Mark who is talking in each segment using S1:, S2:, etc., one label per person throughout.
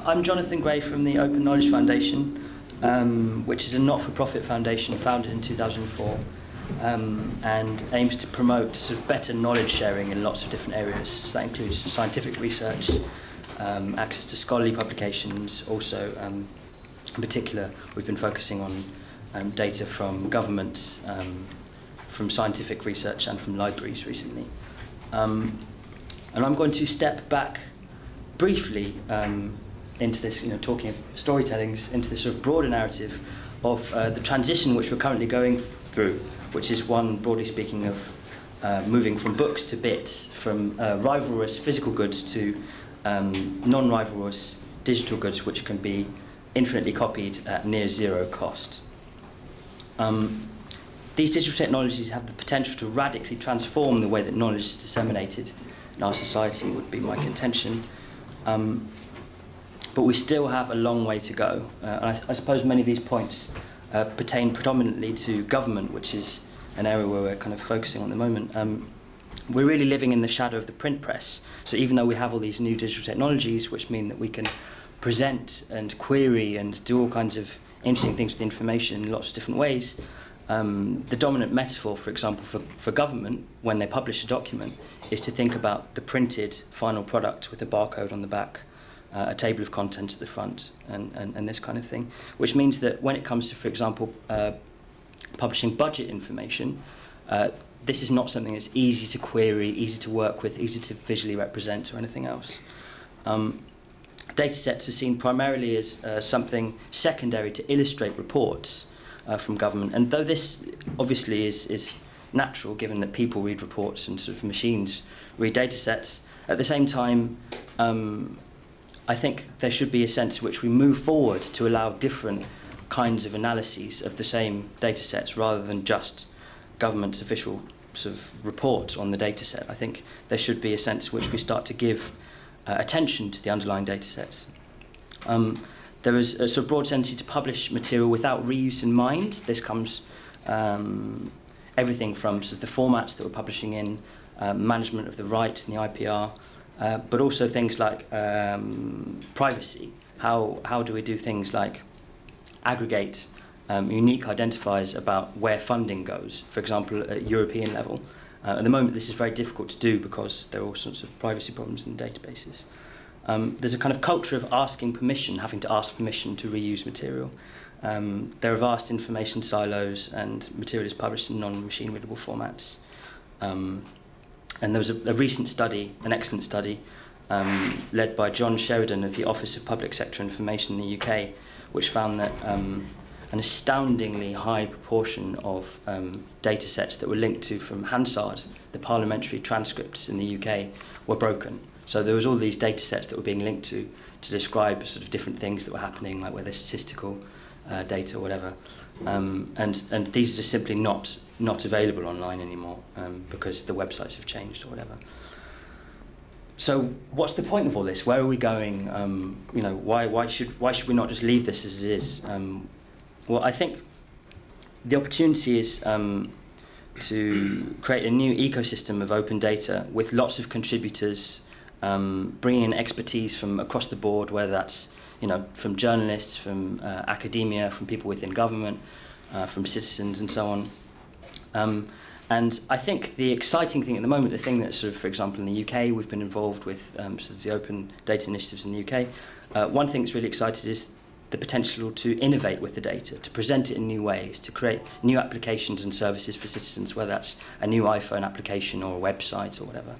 S1: I'm Jonathan Gray from the Open Knowledge Foundation, which is a not-for-profit foundation founded in 2004 and aims to promote sort of better knowledge sharing in lots of different areas. So that includes scientific research, access to scholarly publications. Also, in particular, we've been focusing on data from governments, from scientific research and from libraries recently. And I'm going to step back briefly into this, talking of storytellings, into this sort of broader narrative of the transition which we're currently going through, which is one, broadly speaking, of moving from books to bits, from rivalrous physical goods to non-rivalrous digital goods which can be infinitely copied at near zero cost. These digital technologies have the potential to radically transform the way that knowledge is disseminated in our society, would be my contention. But we still have a long way to go. I suppose many of these points pertain predominantly to government, which is an area where we're kind of focusing on at the moment. We're really living in the shadow of the print press. So even though we have all these new digital technologies, which mean that we can present and query and do all kinds of interesting things with information in lots of different ways, the dominant metaphor, for example, for government, when they publish a document, is to think about the printed final product with a barcode on the back, a table of contents at the front, and this kind of thing. Which means that when it comes to, for example, publishing budget information, this is not something that's easy to query, easy to work with, easy to visually represent, or anything else. Data sets are seen primarily as something secondary to illustrate reports from government. And though this obviously is natural, given that people read reports and sort of machines read data sets, at the same time, I think there should be a sense in which we move forward to allow different kinds of analyses of the same data sets rather than just government's official sort of report on the data set. I think there should be a sense in which we start to give attention to the underlying data sets. There is a sort of broad tendency to publish material without reuse in mind. This comes everything from sort of the formats that we're publishing in, management of the rights and the IPR, but also things like privacy. How do we do things like aggregate unique identifiers about where funding goes, for example, at European level? At the moment, this is very difficult to do because there are all sorts of privacy problems in the databases. There's a kind of culture of asking permission, having to ask permission to reuse material. There are vast information silos, and material is published in non-machine readable formats. And there was a recent study, an excellent study, led by John Sheridan of the Office of Public Sector Information in the UK, which found that an astoundingly high proportion of data sets that were linked to from Hansard, the parliamentary transcripts in the UK, were broken. So there was all these data sets that were being linked to describe sort of different things that were happening, like whether statistical data or whatever. And these are just simply not available online anymore because the websites have changed or whatever. So what's the point of all this? Where are we going? Why should we not just leave this as it is? Well, I think the opportunity is to create a new ecosystem of open data with lots of contributors, bringing in expertise from across the board, whether that's from journalists, from academia, from people within government, from citizens, and so on. And I think the exciting thing at the moment, the thing that sort of, for example, in the UK, we've been involved with sort of the open data initiatives in the UK. One thing that's really excited is the potential to innovate with the data, to present it in new ways, to create new applications and services for citizens, whether that's a new iPhone application or a website or whatever.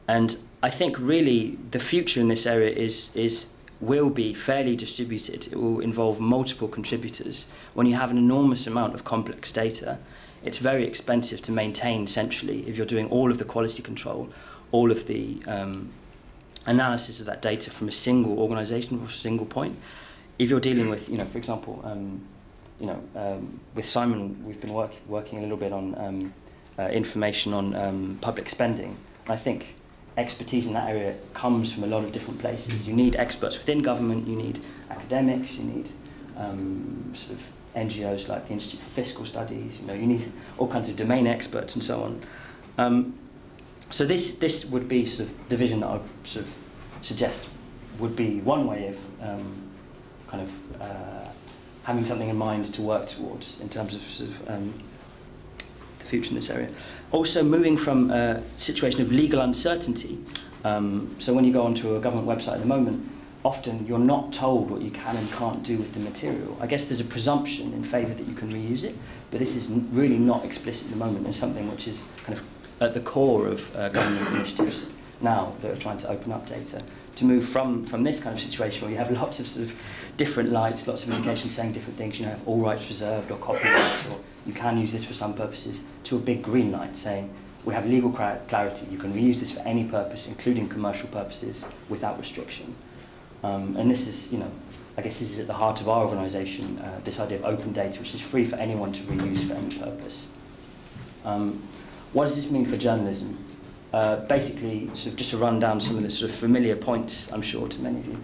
S1: And I think really the future in this area will be fairly distributed. It will involve multiple contributors. When you have an enormous amount of complex data, it's very expensive to maintain centrally if you're doing all of the quality control, all of the analysis of that data from a single organisation or a single point. If you're dealing with, for example, with Simon, we've been working a little bit on information on public spending. I think expertise in that area comes from a lot of different places. You need experts within government, you need academics, you need sort of NGOs like the Institute for Fiscal Studies, you need all kinds of domain experts and so on. So this would be sort of the vision that I would sort of suggest would be one way of kind of having something in mind to work towards in terms of, the future in this area. Also, moving from a situation of legal uncertainty. So when you go onto a government website at the moment, often you're not told what you can and can't do with the material. I guess there's a presumption in favour that you can reuse it, but this is really not explicit at the moment. It's something which is kind of at the core of government initiatives now that are trying to open up data. To move from this kind of situation where you have lots of sort of different lights, lots of indications saying different things, you know, have all rights reserved or copyright, or you can use this for some purposes, to a big green light saying, we have legal clarity, you can reuse this for any purpose, including commercial purposes, without restriction. And this is, you know, I guess this is at the heart of our organisation, this idea of open data, which is free for anyone to reuse for any purpose. What does this mean for journalism? Basically, sort of just to run down some of the sort of familiar points, I'm sure, to many of you.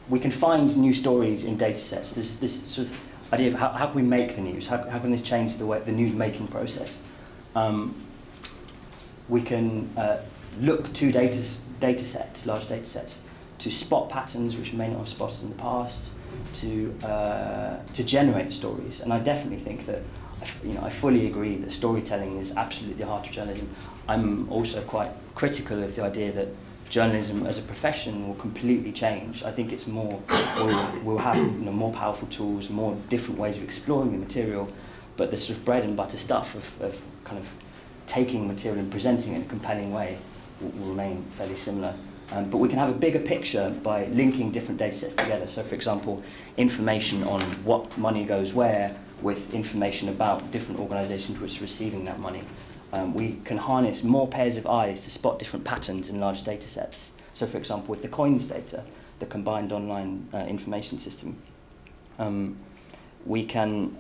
S1: We can find new stories in data sets. There's this sort of idea of how can we make the news? How can this change the way the news making process? We can look to data sets, large data sets, to spot patterns which we may not have spotted in the past, to generate stories. And I definitely think that, you know, I fully agree that storytelling is absolutely the heart of journalism. I'm also quite critical of the idea that journalism as a profession will completely change. I think it's more, we'll have, you know, more powerful tools, more different ways of exploring the material, but the sort of bread and butter stuff of kind of taking material and presenting it in a compelling way will remain fairly similar. But we can have a bigger picture by linking different data sets together. So, for example, information on what money goes where with information about different organisations which are receiving that money. We can harness more pairs of eyes to spot different patterns in large data sets. So, for example, with the coins data, the combined online information system, we can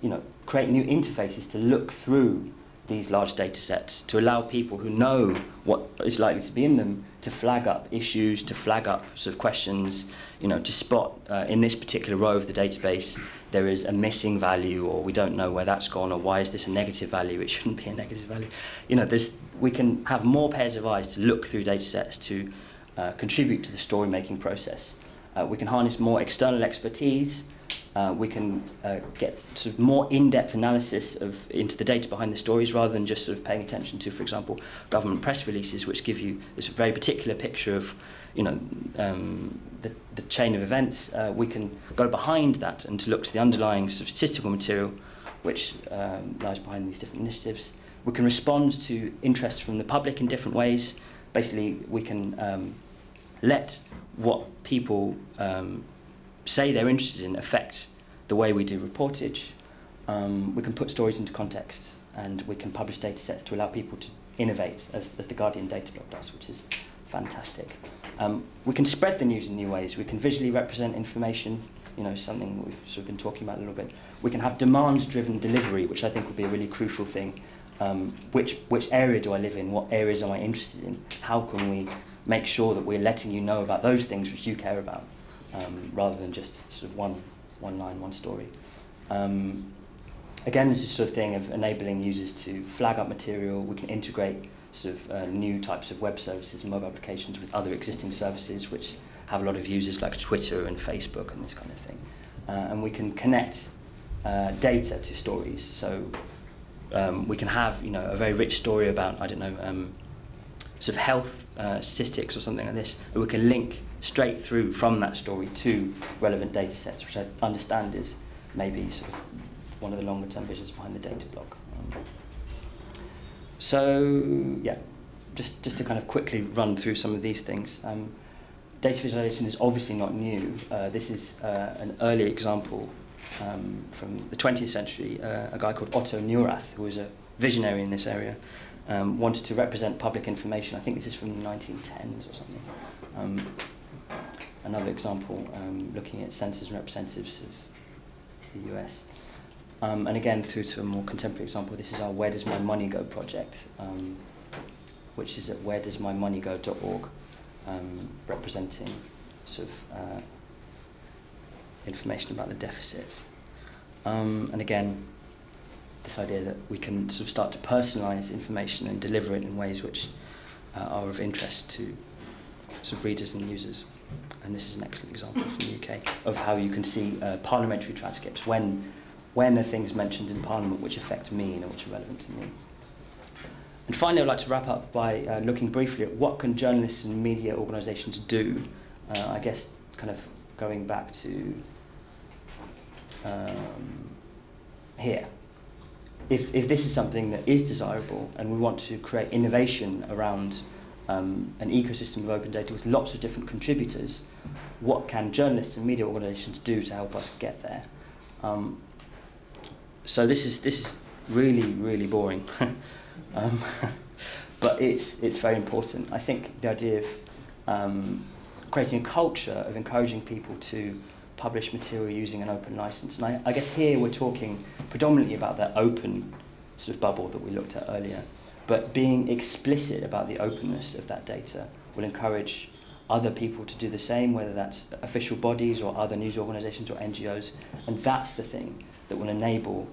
S1: you know, create new interfaces to look through these large data sets, to allow people who know what is likely to be in them to flag up issues, to flag up sort of questions, you know, to spot in this particular row of the database there is a missing value, or we don't know where that's gone, or why is this a negative value, it shouldn't be a negative value. You know, we can have more pairs of eyes to look through data sets to contribute to the story making process. We can harness more external expertise. We can get sort of more in-depth analysis into the data behind the stories, rather than just sort of paying attention to, for example, government press releases, which give you this very particular picture of, you know, the chain of events. We can go behind that and to look to the underlying sort of statistical material which lies behind these different initiatives. We can respond to interest from the public in different ways. Basically, we can let what people say they're interested in affect the way we do reportage. We can put stories into context, and we can publish data sets to allow people to innovate, as the Guardian data blog does, which is fantastic. We can spread the news in new ways. We can visually represent information, you know, something we've sort of been talking about a little bit. We can have demand-driven delivery, which I think will be a really crucial thing. Which area do I live in? What areas am I interested in? How can we make sure that we're letting you know about those things which you care about, rather than just sort of one line, one story. Again, this is sort of thing of enabling users to flag up material. We can integrate sort of new types of web services and mobile applications with other existing services which have a lot of users, like Twitter and Facebook and this kind of thing. And we can connect data to stories. So we can have, you know, a very rich story about, I don't know, sort of health statistics or something like this, that we can link straight through from that story to relevant data sets, which I understand is maybe sort of one of the longer term visions behind the data blog. So yeah, just to kind of quickly run through some of these things. Data visualization is obviously not new. This is an early example from the 20th century. A guy called Otto Neurath, who was a visionary in this area, wanted to represent public information. I think this is from the 1910s or something. Another example, looking at senators and representatives of the US. And again, through to a more contemporary example, this is our Where Does My Money Go project, which is at wheredoesmymoneygo.org, representing sort of information about the deficits. And again, this idea that we can sort of start to personalise information and deliver it in ways which are of interest to sort of readers and users. And this is an excellent example from the UK of how you can see parliamentary transcripts when are things mentioned in Parliament which affect me and which are relevant to me. And finally, I'd like to wrap up by looking briefly at what can journalists and media organisations do. I guess kind of going back to here. If this is something that is desirable and we want to create innovation around an ecosystem of open data with lots of different contributors, what can journalists and media organisations do to help us get there? So this is really, really boring. But it's very important. I think the idea of creating a culture of encouraging people to publish material using an open license. And I guess here we're talking predominantly about that open sort of bubble that we looked at earlier. But being explicit about the openness of that data will encourage other people to do the same, whether that's official bodies or other news organisations or NGOs. And that's the thing that will enable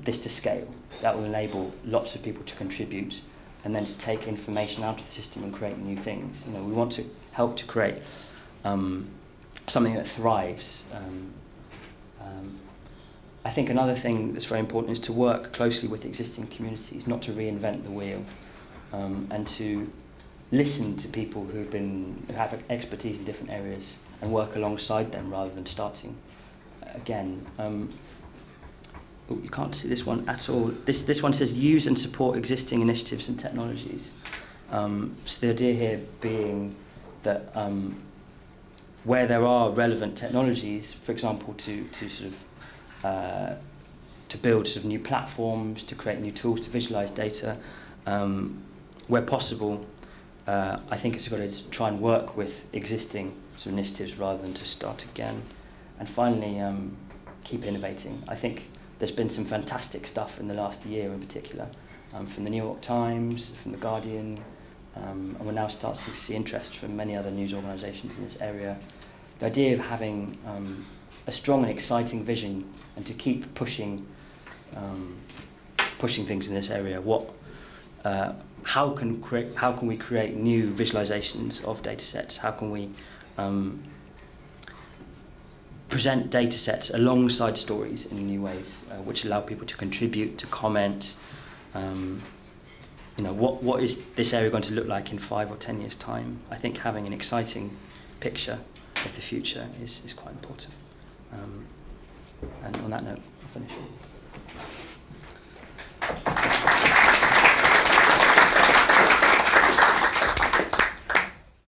S1: this to scale. That will enable lots of people to contribute and then to take information out of the system and create new things. You know, we want to help to create something that thrives. I think another thing that's very important is to work closely with existing communities, not to reinvent the wheel, and to listen to people who have expertise in different areas and work alongside them rather than starting again. You can't see this one at all. This one says use and support existing initiatives and technologies. So the idea here being that where there are relevant technologies, for example, to sort of to build sort of new platforms, to create new tools to visualize data, where possible, I think it's a good idea to try and work with existing sort of initiatives rather than to start again. And finally, keep innovating. I think there's been some fantastic stuff in the last year in particular, from the New York Times, from the Guardian, and we're now starting to see interest from many other news organisations in this area. The idea of having a strong and exciting vision and to keep pushing things in this area. How can we create new visualizations of data sets? How can we present data sets alongside stories in new ways, which allow people to contribute, to comment? You know, what is this area going to look like in 5 or 10 years' time? I think having an exciting picture of the future is quite important. And on that note, I'll finish.